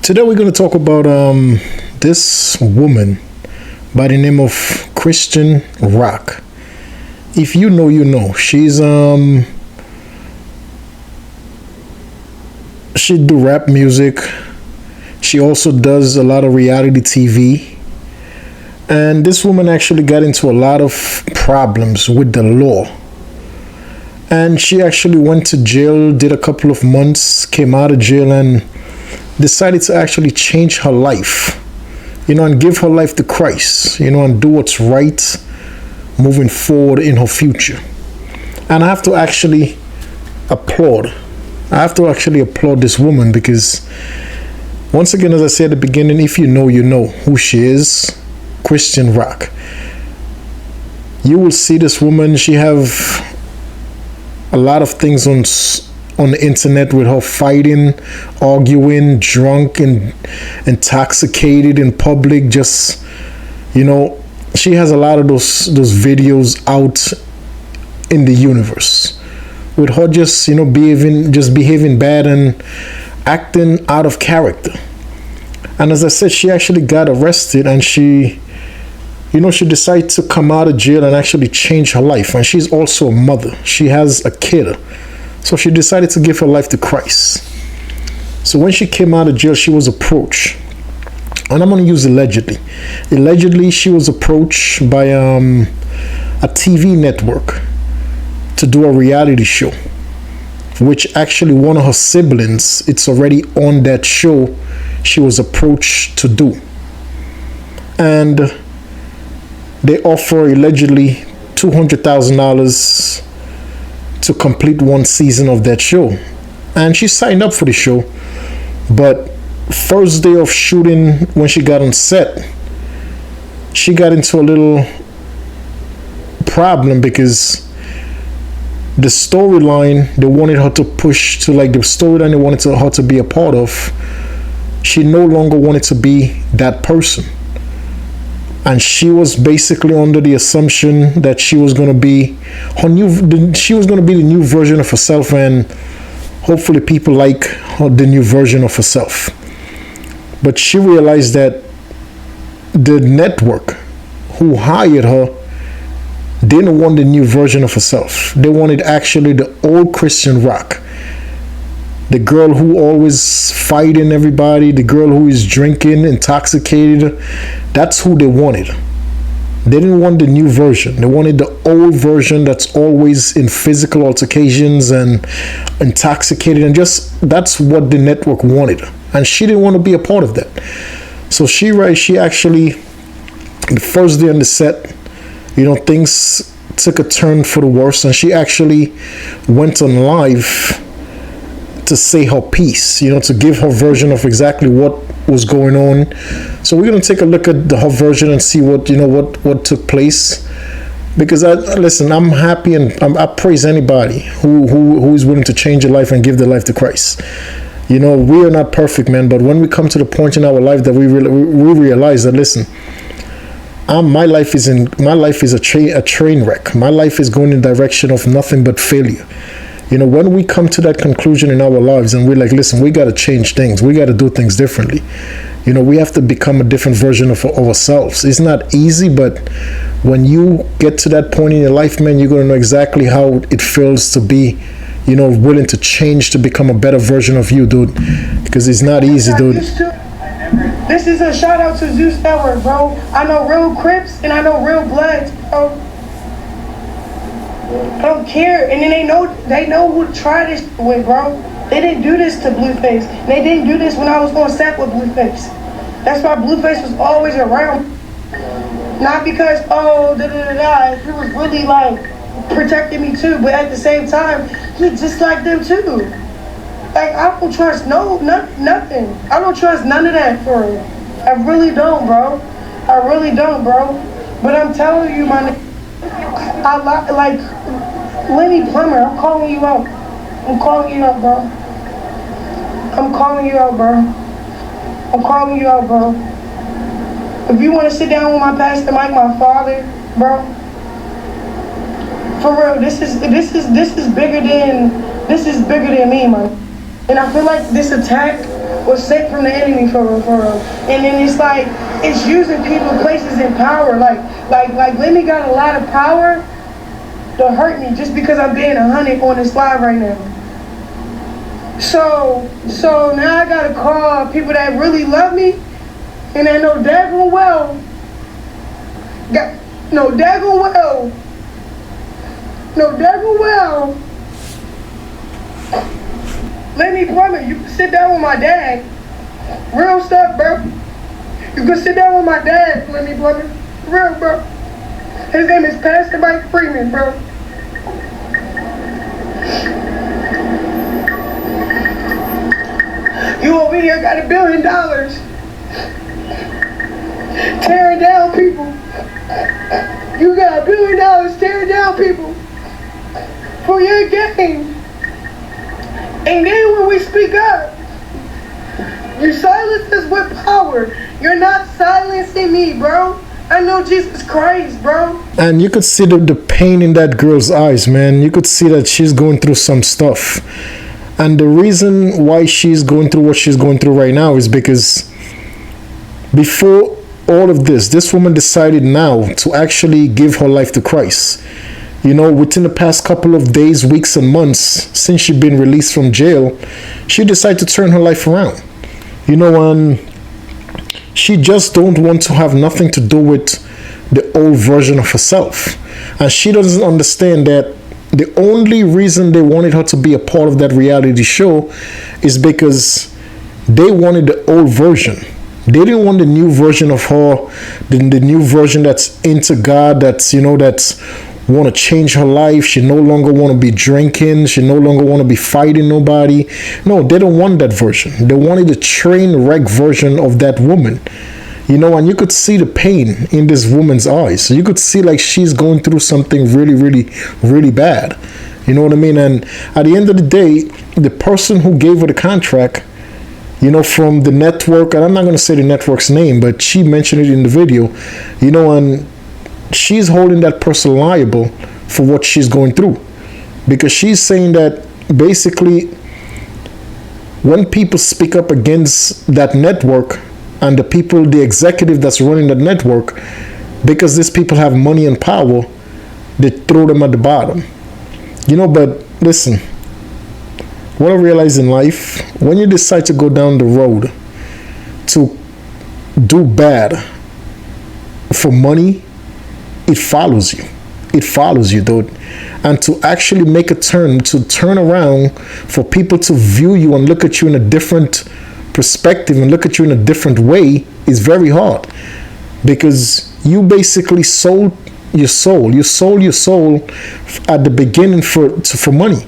Today we're going to talk about this woman by the name of Christian Rock. If you know, you know. She do rap music. She also does a lot of reality TV. And this woman actually got into a lot of problems with the law. And she actually went to jail, did a couple of months, came out of jail, and decided to actually change her life, and give her life to Christ, and do what's right moving forward in her future. And I have to actually applaud. This woman because, once again, as I said at the beginning, if you know, you know who she is. Christian Rock. You will see this woman. She have a lot of things on the internet with her fighting, arguing, drunk and intoxicated in public. Just, she has a lot of those videos out in the universe with her just, behaving bad and acting out of character. And as I said, she actually got arrested, and she decided to come out of jail and actually change her life. And she's also a mother. She has a kid. So she decided to give her life to Christ. So when she came out of jail, she was approached. And I'm going to use allegedly. Allegedly, she was approached by a TV network to do a reality show, which actually one of her siblings, it's already on that show, she was approached to do. And they offer allegedly $200,000 to complete one season of that show. And she signed up for the show. But first day of shooting, when she got on set, she got into a little problem because the storyline they wanted her to push to, like the storyline they wanted her to be a part of, she no longer wanted to be that person. And she was basically under the assumption that she was going to be the new version of herself, and hopefully people like the new version of herself. But she realized that the network who hired her didn't want the new version of herself. They wanted actually the old Christian Rock. The girl who always fighting everybody, the girl who is drinking, intoxicated. That's who they wanted. They didn't want the new version. They wanted the old version that's always in physical altercations and intoxicated, and just that's what the network wanted. And she didn't want to be a part of that. So she actually, the first day on the set, things took a turn for the worse, and she actually went on live to say her piece, to give her version of exactly what was going on. So we're going to take a look at her version and see what took place. Because I'm happy, and I praise anybody who is willing to change their life and give their life to Christ. We are not perfect, man, but when we come to the point in our life that we realize that, listen, my life is a train wreck. My life is going in the direction of nothing but failure. When we come to that conclusion in our lives and we're like, listen, we got to change things. We got to do things differently. We have to become a different version of ourselves. It's not easy, but when you get to that point in your life, man, you're going to know exactly how it feels to be, willing to change to become a better version of you, dude. Because it's not easy, dude. This is a shout out to Zeus Network, bro. I know real Crips and I know real Bloods, bro. I don't care, and then they know who to try this with, bro. They didn't do this to Blueface. They didn't do this when I was on set with Blueface. That's why Blueface was always around. Not because he was really like protecting me too, but at the same time, he just like them too. Like I don't trust nothing. I don't trust none of that for real. I really don't, bro. I really don't, bro. But I'm telling you, my nigga. I like Lenny Plummer. I'm calling you out. I'm calling you out, bro. I'm calling you out, bro. If you want to sit down with my pastor Mike, my father, bro, for real, this is bigger than me, man. And I feel like this attack was sent from the enemy for real, for real. And then it's like, it's using people, places, and power. Like Lemmy got a lot of power to hurt me just because I'm being 100 on this live right now. So now I gotta call people that really love me and I know daggone well, Lenny Plummer, you can sit down with my dad. Real stuff, bro. You can sit down with my dad, Lenny Plummer. Real, bro. His name is Pastor Mike Freeman, bro. You over here got $1 billion. Tearing down people. You got $1 billion tearing down people for your game. And then when we speak up, you silence us with power. You're not silencing me, bro. I know Jesus Christ, bro. And you could see the pain in that girl's eyes, man. You could see that she's going through some stuff. And the reason why she's going through what she's going through right now is because before all of this woman decided now to actually give her life to Christ. You know, within the past couple of days, weeks, and months since she'd been released from jail, she decided to turn her life around. You know, and she just don't want to have nothing to do with the old version of herself. And she doesn't understand that the only reason they wanted her to be a part of that reality show is because they wanted the old version. They didn't want the new version of her, the new version that's into God, that's, you know, that's want to change her life. She no longer want to be drinking. She no longer want to be fighting nobody. No, they don't want that version. They wanted the train wreck version of that woman. You know, and you could see the pain in this woman's eyes. So you could see like she's going through something really, really, really bad. You know what I mean? And at the end of the day, the person who gave her the contract, you know, from the network, and I'm not going to say the network's name, but she mentioned it in the video, you know, and she's holding that person liable for what she's going through. Because she's saying that basically when people speak up against that network and the executive that's running that network, because these people have money and power, they throw them at the bottom. You know, but listen, what I realize in life, when you decide to go down the road to do bad for money, it follows you. It follows you, dude. And to actually make a turn, to turn around for people to view you and look at you in a different perspective and look at you in a different way is very hard. Because you basically sold your soul. You sold your soul at the beginning for money.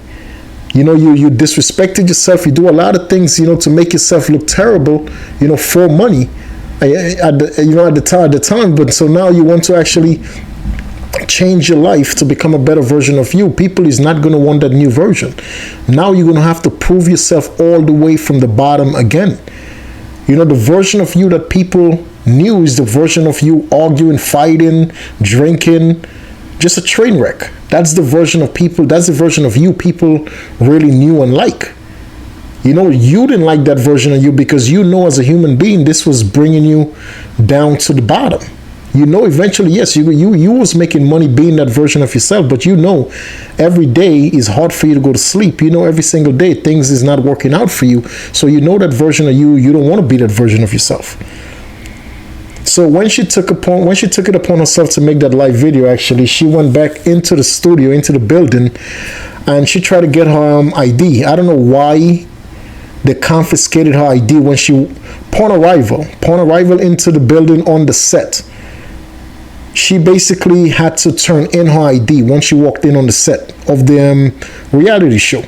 You know, you disrespected yourself. You do a lot of things, you know, to make yourself look terrible, you know, for money. At the time, but so now you want to actually change your life to become a better version of you. People is not going to want that new version. Now you're going to have to prove yourself all the way from the bottom again. You know, the version of you that people knew is the version of you arguing, fighting, drinking, just a train wreck. That's the version of people, that's the version of you people really knew and like. You know, you didn't like that version of you because you know as a human being, this was bringing you down to the bottom. You know, eventually, yes, you was making money being that version of yourself, but you know, every day is hard for you to go to sleep. You know, every single day, things is not working out for you. So you know that version of you don't want to be that version of yourself. So when she took it upon herself to make that live video, actually, she went back into the studio, into the building, and she tried to get her ID. I don't know why they confiscated her ID when she upon arrival into the building on the set. She basically had to turn in her ID once she walked in on the set of the reality show.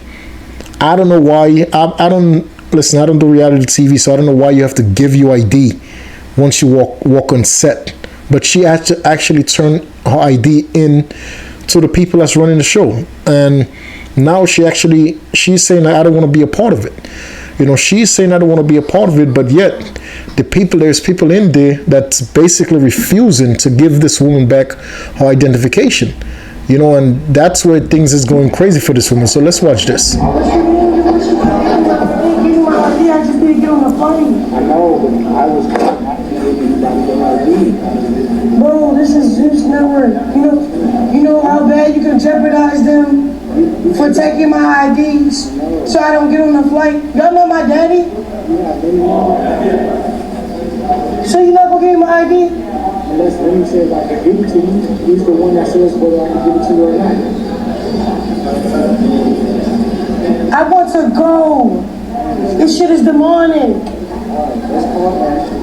I don't know why. I don't do reality TV, so I don't know why you have to give your ID once you walk on set. But she had to actually turn her ID in to the people that's running the show. And now she's saying that I don't want to be a part of it. You know, she's saying I don't want to be a part of it, but yet there's people in there that's basically refusing to give this woman back her identification. You know, and that's where things is going crazy for this woman. So let's watch this. I just didn't get on the so I don't get on the flight. Y'all know my daddy? So you not gonna give me my ID? Unless Lenny says I can give it to you. He's the one that says whether I can give it to you or not. I want to go. This shit is demonic.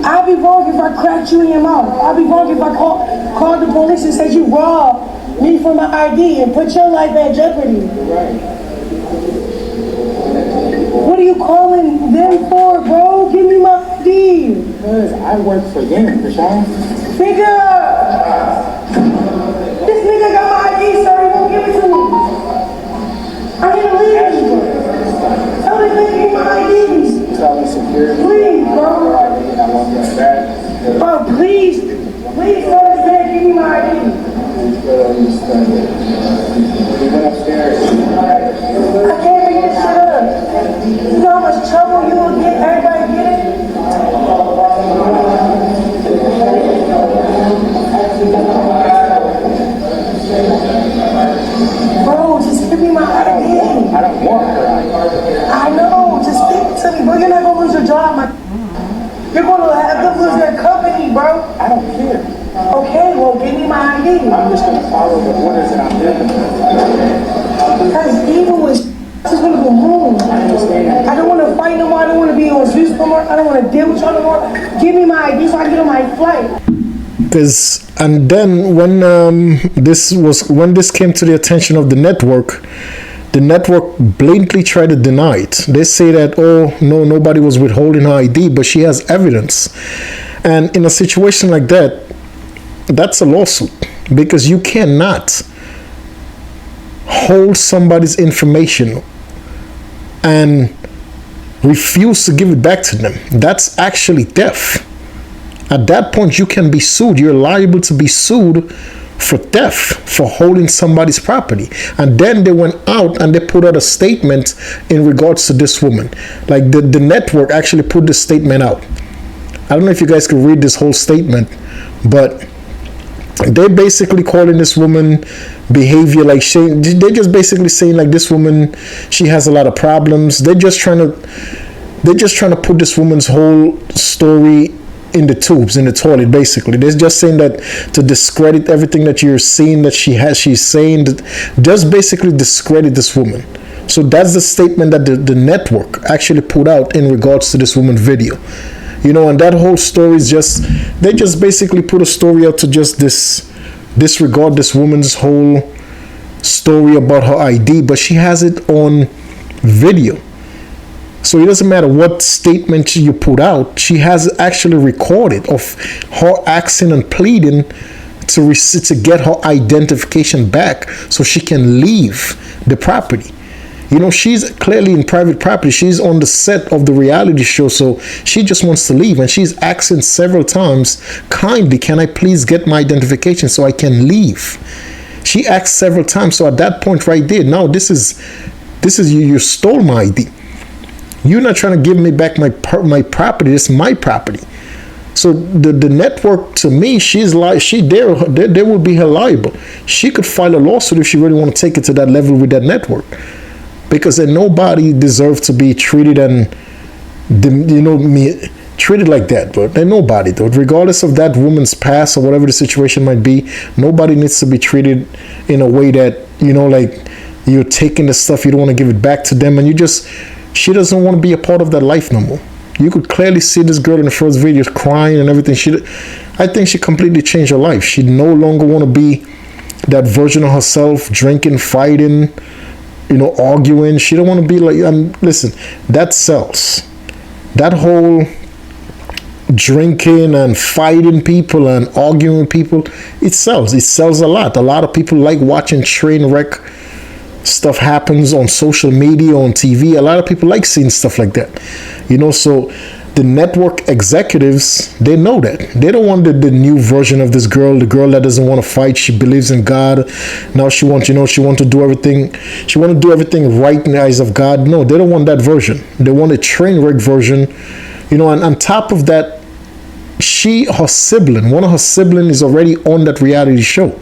I'll be wrong if I cracked you in your mouth. I'll be wrong if I called the police and said you robbed me for my ID and put your life at jeopardy. What are you calling them for, bro? Give me my ID. Because I work for them, Krishan. Nigga! This nigga got my ID, sir. He won't give it to me. I need to leave. Tell this nigga give me my IDs. Telling security. Please, bro. I want that back. Bro, please. Please tell this man give me my ID. We went upstairs. I can't make this shit up. You know how much trouble you will get? Everybody get it? Bro, just give me my ID. I don't want her. I know, just give it to me, bro. You're not gonna lose your job, man. You're gonna have to lose your company, bro. I don't care. Okay, well, give me my ID. I'm just going to follow the orders that I'm giving. Because even with I just want to go home. I don't want to fight no more. I don't want to be on Zeus no more. I don't want to deal with y'all no more. Give me my ID so I can get on my flight. Because and then when this came to the attention of the network blatantly tried to deny it. They say that, oh no, nobody was withholding her ID, but she has evidence. And in a situation like that, that's a lawsuit, because you cannot hold somebody's information and refuse to give it back to them. That's actually theft. At that point, you can be sued. You're liable to be sued for theft, for holding somebody's property. And then they went out and they put out a statement in regards to this woman. Like the network actually put this statement out. I don't know if you guys could read this whole statement, but they're basically calling this woman behavior like they're just basically saying like this woman, she has a lot of problems. They're just trying to put this woman's whole story in the tubes, in the toilet, basically. They're just saying that to discredit everything that you're seeing that she's saying, that just basically discredit this woman. So that's the statement that the network actually put out in regards to this woman's video. You know, and that whole story is they just basically put a story out to just disregard this woman's whole story about her ID, but she has it on video. So it doesn't matter what statement you put out, she has actually recorded of her asking and pleading to get her identification back so she can leave the property. You know, she's clearly in private property. She's on the set of the reality show, so she just wants to leave. And she's asking several times, kindly, can I please get my identification so I can leave? She asked several times. So at that point right there, now this is you stole my ID. You're not trying to give me back my property. It's my property. So the network, to me, there will be her liable. She could file a lawsuit if she really want to take it to that level with that network, because then nobody deserves to be treated treated like that. But then nobody, though, regardless of that woman's past or whatever the situation might be, nobody needs to be treated in a way that, you know, like you're taking the stuff, you don't want to give it back to them, and she doesn't want to be a part of that life no more. You could clearly see this girl in the first video crying and everything. I think she completely changed her life. She no longer want to be that version of herself, drinking, fighting, you know, arguing. She don't want to be like, listen, that sells. That whole drinking and fighting people and arguing with people, it sells. It sells a lot. A lot of people like watching train wreck stuff happens on social media, on TV. A lot of people like seeing stuff like that, you know. So the network executives, they know that. They don't want the new version of this girl, the girl that doesn't want to fight. She believes in God. Now she wants to do everything. She want to do everything right in the eyes of God. No, they don't want that version. They want a train wreck version, you know. And on top of that, one of her siblings is already on that reality show.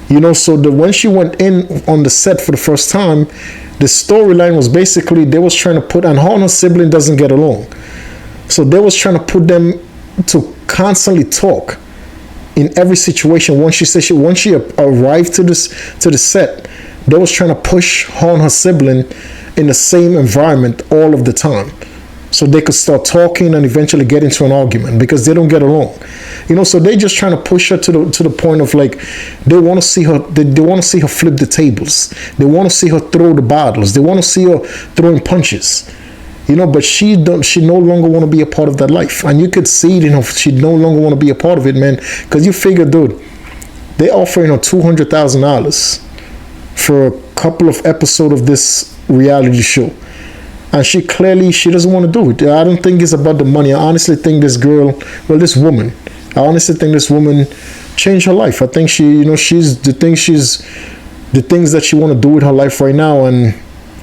You know, so when she went in on the set for the first time, The storyline was basically they was trying to put, and her and her sibling doesn't get along. So they was trying to put them to constantly talk in every situation. Once she arrived to the set, they was trying to push her and her sibling in the same environment all of the time, so they could start talking and eventually get into an argument because they don't get along. So they just trying to push her to the point of like they want to see her. They want to see her flip the tables. They want to see her throw the bottles. They want to see her throwing punches. But she no longer want to be a part of that life. And you could see it, she no longer want to be a part of it, man. Because you figure, dude, they offering her $200,000 for a couple of episodes of this reality show. And she doesn't want to do it. I don't think it's about the money. I honestly think this woman changed her life. I think she's the things that she want to do with her life right now. And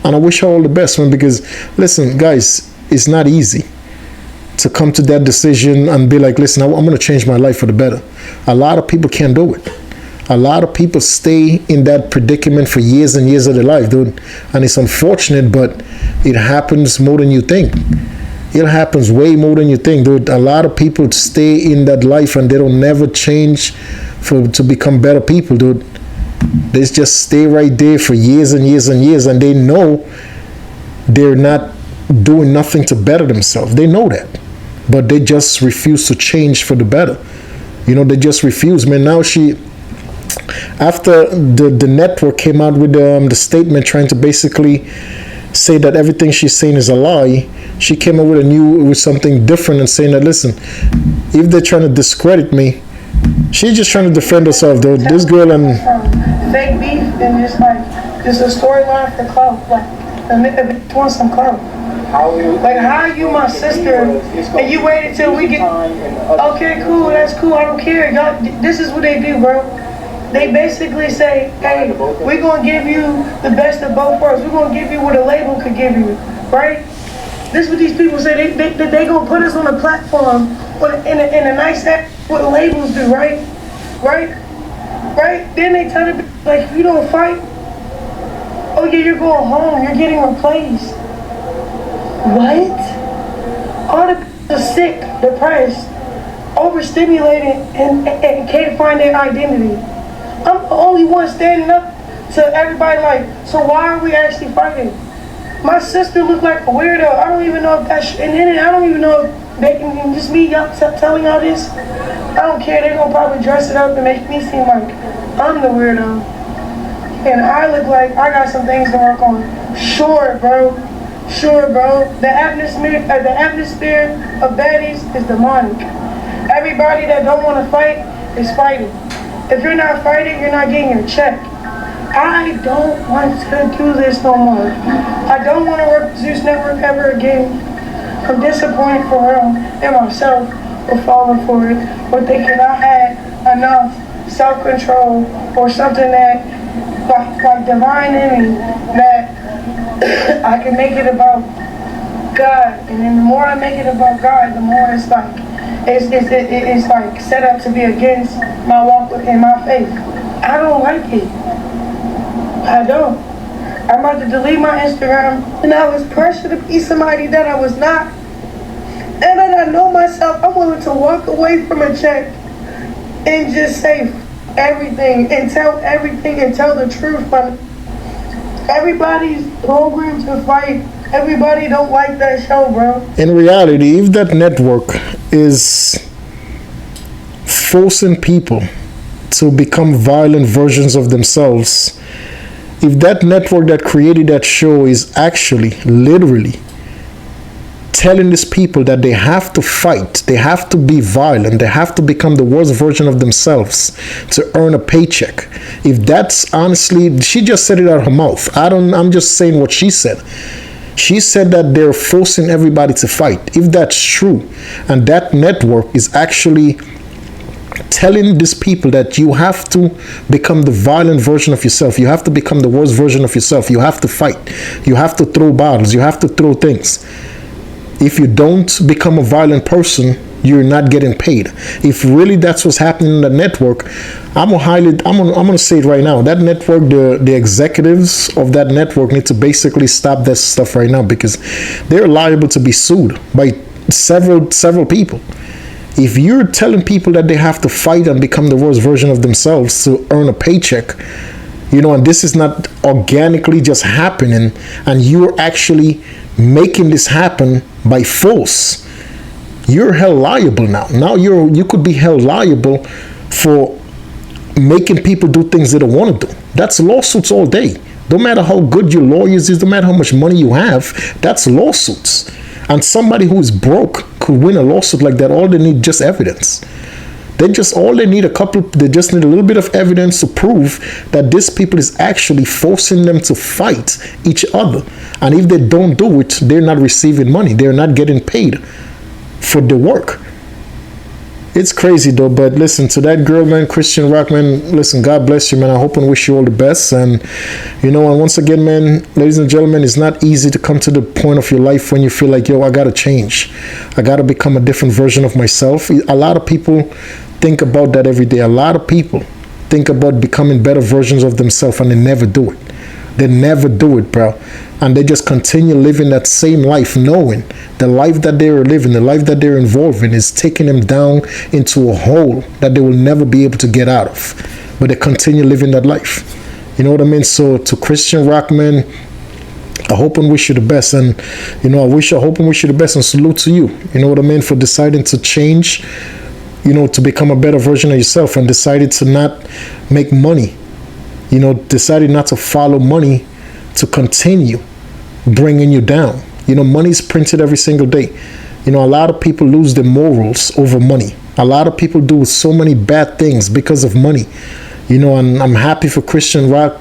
I wish her all the best, man, because listen, guys, it's not easy to come to that decision and be like, listen, I'm going to change my life for the better. A lot of people can't do it. A lot of people stay in that predicament for years and years of their life, dude. And it's unfortunate, but it happens more than you think. It happens way more than you think, dude. A lot of people stay in that life and they don't never change to become better people, dude. They just stay right there for years and years and years, and they know they're not doing nothing to better themselves. They know that, but they just refuse to change for the better. They just refuse, man. Now after the network came out with the statement trying to basically say that everything she's saying is a lie, she came up with something different and saying that, listen, if they're trying to discredit me, she's just trying to defend herself, though. This girl and fake beef and just a storyline for clout, like want some clout. Like, how are you my sister and you waited till we get okay, cool, that's cool, I don't care. Y'all, this is what they do, bro. They basically say, hey, we're gonna give you the best of both worlds. We're gonna give you what a label could give you, right? This is what these people say. They gonna put us on a platform in a nice app, what the labels do, right? Then they tell them, like, if you don't fight, oh yeah, you're going home, you're getting replaced. What? All the people are sick, depressed, overstimulated, and can't find their identity. I'm the only one standing up to everybody like, so why are we actually fighting? My sister looked like a weirdo. I don't even know if and then I don't even know if they can just me telling y'all this. I don't care. They're gonna probably dress it up and make me seem like I'm the weirdo. And I look like I got some things to work on. Sure, bro. The atmosphere of baddies is demonic. Everybody that don't want to fight is fighting. If you're not fighting, you're not getting your check. I don't want to do this no more. I don't want to work with Zeus Network ever again. I'm disappointed for real in myself for falling for it, or thinking I had enough self-control or something that, like divine in me, that I can make it about God. And then the more I make it about God, the more it's like set up to be against my walk in my faith. I don't like it. I don't. I'm about to delete my Instagram, and I was pressured to be somebody that I was not. And then I know myself, I'm willing to walk away from a check and just say everything and tell everything and tell the truth. But everybody's programmed to fight. Everybody don't like that show, bro. In reality, if that network is forcing people to become violent versions of themselves, if that network that created that show is actually literally telling these people that they have to fight, they have to be violent, they have to become the worst version of themselves to earn a paycheck, if that's honestly, she just said it out of her mouth. I'm just saying what she said. She said that they're forcing everybody to fight. If that's true, and that network is actually telling these people that you have to become the violent version of yourself, you have to become the worst version of yourself, you have to fight, you have to throw bottles, you have to throw things. If you don't become a violent person, you're not getting paid. If really that's what's happening in the network, I'm gonna say it right now. That network, the executives of that network need to basically stop that stuff right now, because they're liable to be sued by several people. If you're telling people that they have to fight and become the worst version of themselves to earn a paycheck, and this is not organically just happening, and you're actually making this happen by force, you're held liable now. Now you could be held liable for making people do things they don't want to do. That's lawsuits all day. No matter how good your lawyers is, no matter how much money you have, that's lawsuits. And somebody who is broke could win a lawsuit like that. All they need just evidence. They just need a little bit of evidence to prove that this people is actually forcing them to fight each other. And if they don't do it, they're not receiving money. They're not getting paid for the work. It's crazy though, but listen, to that girl, man, Christian Rock, man, listen, God bless you, man. I hope and wish you all the best. And and once again, man, ladies and gentlemen, it's not easy to come to the point of your life when you feel like, I gotta change. I gotta become a different version of myself. A lot of people think about that every day. A lot of people think about becoming better versions of themselves, and they never do it. They never do it, bro. And they just continue living that same life, knowing the life that they're living, the life that they're involved in, is taking them down into a hole that they will never be able to get out of. But they continue living that life. You know what I mean? So to Christian Rock, man, I hope and wish you the best. And, I hope and wish you the best, and salute to you. You know what I mean? For deciding to change, to become a better version of yourself, and decided to not make money. Decided not to follow money to continue bringing you down. Money is printed every single day. A lot of people lose their morals over money. A lot of people do so many bad things because of money. And I'm happy for Christian Rock,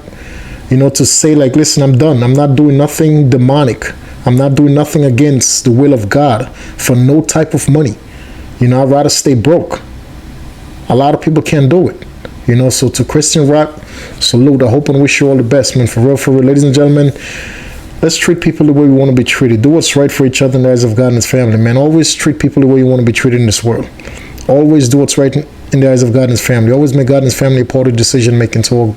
to say, like, listen, I'm done. I'm not doing nothing demonic. I'm not doing nothing against the will of God for no type of money. I'd rather stay broke. A lot of people can't do it. So to Christian Rock, salute. I hope and wish you all the best, man. For real, ladies and gentlemen, let's treat people the way we want to be treated. Do what's right for each other in the eyes of God and His family, man. Always treat people the way you want to be treated in this world. Always do what's right in the eyes of God and His family. Always make God and His family a part of decision making. To a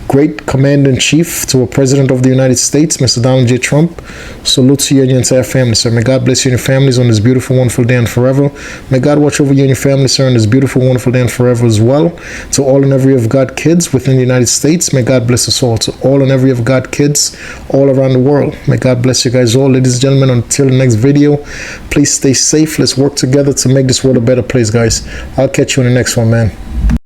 great commander-in-chief, to a president of the United States, Mr. Donald J. Trump, salute to you and your entire family, sir. May God bless you and your families on this beautiful, wonderful day and forever. May God watch over you and your family, sir, on this beautiful, wonderful day and forever as well. To all and every of God kids within the United States, may God bless us all. To all and every of God kids all around the world, may God bless you guys all. Ladies and gentlemen, until the next video, please stay safe. Let's work together to make this world a better place, guys. I'll catch you in the next one, man.